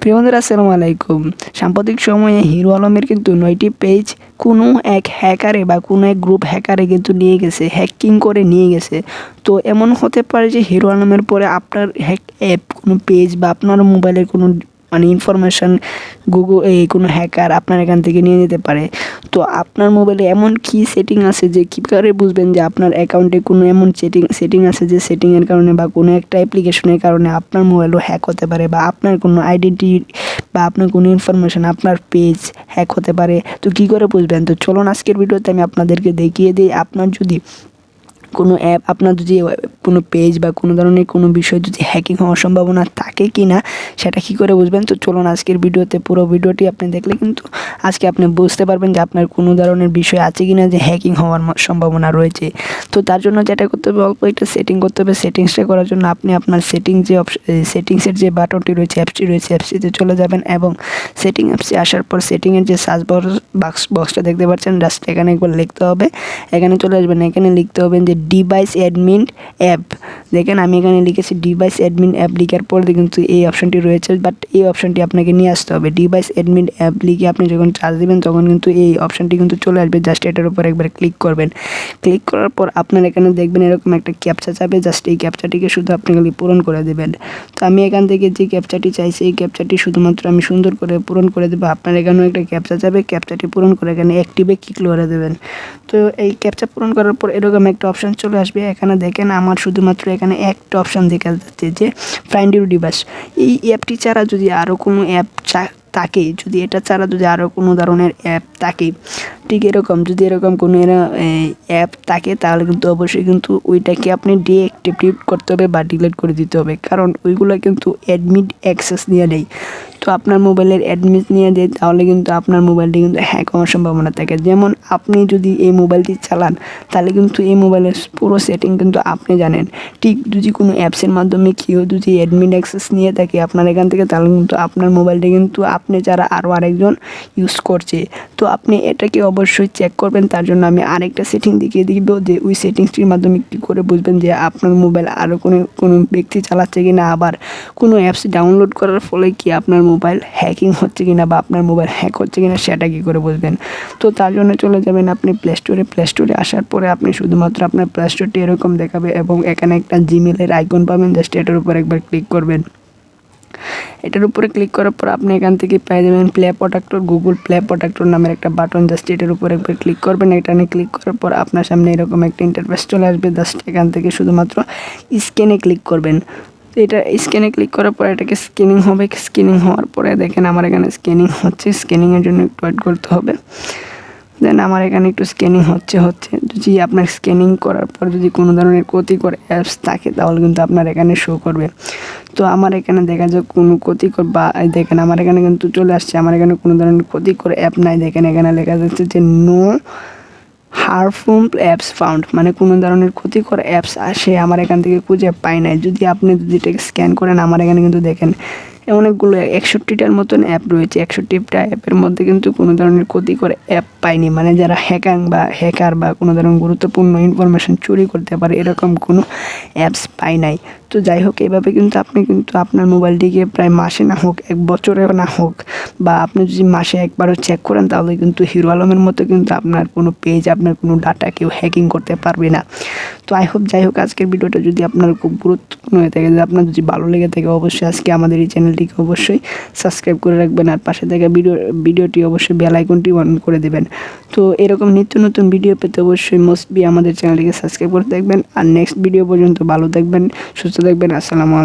প্রিয় বন্ধুরা, আসসালামু আলাইকুম। সাম্প্রতিক সময়ে হিরো আলমের কিন্তু 9টি পেজ কোনো এক হ্যাকারে বা কোনো এক গ্রুপ হ্যাকারে কিন্তু নিয়ে গেছে, হ্যাকিং করে নিয়ে গেছে। তো এমন হতে পারে যে হিরো আলমের পরে আপনার হ্যাক অ্যাপ কোনো পেজ বা আপনার মোবাইলের কোনো ইনফরমেশান কোনো হ্যাকার আপনার এখান থেকে নিয়ে নিতে পারে। তো আপনার মোবাইলে এমন কী সেটিং আছে যে কী করে বুঝবেন যে আপনার অ্যাকাউন্টে কোনো এমন সেটিং আছে যে সেটিংয়ের কারণে বা কোনো একটা অ্যাপ্লিকেশনের কারণে আপনার মোবাইলও হ্যাক হতে পারে বা আপনার কোনো আইডেন্টি বা আপনার কোনো ইনফরমেশান আপনার পেজ হ্যাক হতে পারে। তো কী করে বুঝবেন? তো চলুন আজকের ভিডিওতে আমি আপনাদেরকে দেখিয়ে দিই। আপনার যদি কোনো অ্যাপ, আপনার যদি কোনো পেজ বা কোনো ধরনের কোনো বিষয় যদি হ্যাকিং হওয়ার সম্ভাবনা থাকে কি না সেটা কী করে বুঝবেন? তো চলুন আজকের ভিডিওতে পুরো ভিডিওটি আপনি দেখলে কিন্তু আজকে আপনি বুঝতে পারবেন যে আপনার কোনো ধরনের বিষয় আছে কি না যে হ্যাকিং হওয়ার সম্ভাবনা রয়েছে। তো তার জন্য যেটা করতে হবে, অল্প একটা সেটিং করতে হবে। সেটিংসটা করার জন্য আপনি আপনার সেটিংসের যে বাটনটি রয়েছে, অ্যাপসটিতে চলে যাবেন এবং অ্যাপসে আসার পর সেটিংয়ের যে সার্চ বক্সটা দেখতে পাচ্ছেন, জাস্ট এখানে একবার লিখতে হবে। এখানে চলে আসবেন, এখানে লিখতে হবে যে ডিভাইস অ্যাডমিন অ্যাপ। দেখেন আমি এখানে লিখেছি ডিভাইস অ্যাডমিন অ্যাপ। লিখার পর কিন্তু এই অপশনটি রয়েছে, বাট এই অপশনটি আপনাকে নিয়ে আসতে হবে। ডিভাইস অ্যাডমিন অ্যাপ লিখে আপনি যখন চার্জ দিবেন তখন কিন্তু এই অপশনটি কিন্তু চলে আসবে। জাস্ট এটার উপর একবার ক্লিক করবেন। ক্লিক করার পর আপনার এখানে দেখবেন এরকম একটা ক্যাপচা চাবে। জাস্ট এই ক্যাপচাটিকে শুধু আপনি খালি পূরণ করে দেবেন। তো আমি এখান থেকে যে ক্যাপচাটি চাইছি এই ক্যাপচাটি শুধুমাত্র আমি সুন্দর করে পূরণ করে দেবো। আপনার এখানেও একটা ক্যাপচা যাবে, ক্যাপচাটি পূরণ করে এখানে অ্যাক্টিভে ক্লিক করে দেবেন। তো এই ক্যাপচা পূরণ করার পর এরকম একটা অপশান চলে আসবে। এখানে দেখেন আমার শুধুমাত্র এখানে একটা অপশান দেখা যাচ্ছে যে ফাইন্ড ইউর ডিভাইস। এই অ্যাপটি ছাড়া যদি আরও কোনো অ্যাপ থাকে, যদি এটা ছাড়া যদি আরও কোনো ধরনের অ্যাপ থাকে, ঠিক এরকম যদি এরকম কোনো অ্যাপ থাকে তাহলে কিন্তু অবশ্যই কিন্তু ওইটাকে আপনি ডিঅ্যাক্টিভেট করতে হবে বা ডিলিট করে দিতে হবে, কারণ ওইগুলো কিন্তু অ্যাডমিট অ্যাক্সেস নিয়ে নেই। তো আপনার মোবাইলের অ্যাডমিট নিয়ে দেয় তাহলে কিন্তু আপনার মোবাইলটি কিন্তু হ্যাক হওয়ার সম্ভাবনা থাকে। যেমন আপনি যদি এই মোবাইলটি চালান তাহলে কিন্তু এই মোবাইলের পুরো সেটিং কিন্তু আপনি জানেন। ঠিক যদি কোনো অ্যাপসের মাধ্যমে কেউ যদি অ্যাডমিট অ্যাক্সেস নিয়ে থাকে আপনার এখান থেকে তাহলে কিন্তু আপনার মোবাইলটি কিন্তু আপনি যারা আরও আরেকজন ইউজ করছে। তো আপনি এটাকে অবশ্যই চেক করবেন। তার জন্য আমি আরেকটা সেটিং দেখিয়ে দিব যে ওই সেটিংসটির মাধ্যমে কী করে বুঝবেন যে আপনার মোবাইল আরও কোনো ব্যক্তি চালাচ্ছে কি না, আবার কোনো অ্যাপস ডাউনলোড করার ফলে কি আপনার মোবাইল হ্যাকিং হচ্ছে কি না বা আপনার মোবাইল হ্যাক হচ্ছে কি না সেটা কী করে বুঝবেন? তো তার জন্য চলে যাবেন আপনি প্লে স্টোরে আসার পরে আপনি শুধুমাত্র আপনার প্লে স্টোরটি এরকম দেখাবে এবং এখানে একটা জিমেলের আইকন পাবেন। জাস্ট এটার উপর একবার ক্লিক করবেন। এটার উপরে ক্লিক করার পর আপনি এখান থেকে পেয়ে যাবেন গুগল প্লে প্রোটেক্টর নামের একটা বাটন। জাস্ট এটার উপর একবার ক্লিক করবেন। এখানে ক্লিক করার পর আপনার সামনে এরকম একটা ইন্টারফেস চলে আসবে। জাস্ট এখান থেকে শুধুমাত্র স্ক্যানে ক্লিক করবেন। তো এটা স্ক্যানে ক্লিক করার পর এটাকে স্ক্যানিং হবে। স্ক্যানিং হওয়ার পরে দেখেন আমার এখানে স্ক্যানিং হচ্ছে। স্ক্যানিংয়ের জন্য একটু ওয়েট করতে হবে। দেন আমার এখানে একটু স্ক্যানিং হচ্ছে। যদি আপনার স্ক্যানিং করার পর যদি কোনো ধরনের ক্ষতিকর অ্যাপস থাকে তাহলে কিন্তু আপনার এখানে শো করবে। তো আমার এখানে দেখা যায় কোনো ক্ষতিকর বা দেখেন আমার এখানে কিন্তু চলে আসছে। আমার এখানে কোনো ধরনের ক্ষতিকর অ্যাপ নাই। দেখেন এখানে লেখা যাচ্ছে যে নো হার্মফুল অ্যাপস ফাউন্ড, মানে কোনো ধরনের ক্ষতিকর অ্যাপস আসে আমার এখান থেকে খুঁজে পাই নাই। যদি আপনি এটাকে স্ক্যান করেন আমার এখানে কিন্তু দেখেন অনেকগুলো 61টার মতন অ্যাপ রয়েছে। 61টা অ্যাপের মধ্যে কিন্তু কোনো ধরনের ক্ষতিকর অ্যাপ পাইনি, মানে যারা হ্যাকার বা কোনো ধরনের গুরুত্বপূর্ণ ইনফরমেশান চুরি করতে পারে এরকম কোনো অ্যাপস পাই নাই। তো যাই হোক, এভাবে কিন্তু আপনি কিন্তু আপনার মোবাইলটিকে প্রায় মাসে না হোক 1 বছরে না হোক বা আপনি যদি মাসে একবারও চেক করেন তাহলে কিন্তু হিরো আলমের মতো কিন্তু আপনার কোনো পেজ, আপনার কোনো ডাটা কেউ হ্যাকিং করতে পারবে না। তো যাই হোক আজকের ভিডিওটা যদি আপনার খুব গুরুত্বপূর্ণ হয়ে থাকে, যদি আপনার যদি ভালো লেগে থাকে অবশ্যই আজকে আমাদের এই চ্যানেলটিকে অবশ্যই সাবস্ক্রাইব করে রাখবেন আর পাশে থাকা ভিডিওটি অবশ্যই বেল আইকনটি অন করে দেবেন। তো এরকম নিত্য নতুন ভিডিও পেতে অবশ্যই আমাদের চ্যানেলটিকে সাবস্ক্রাইব করে দেখবেন। আর নেক্সট ভিডিও পর্যন্ত ভালো থাকবেন, সুস্থ থাকবেন। আসসালামু আলাইকুম।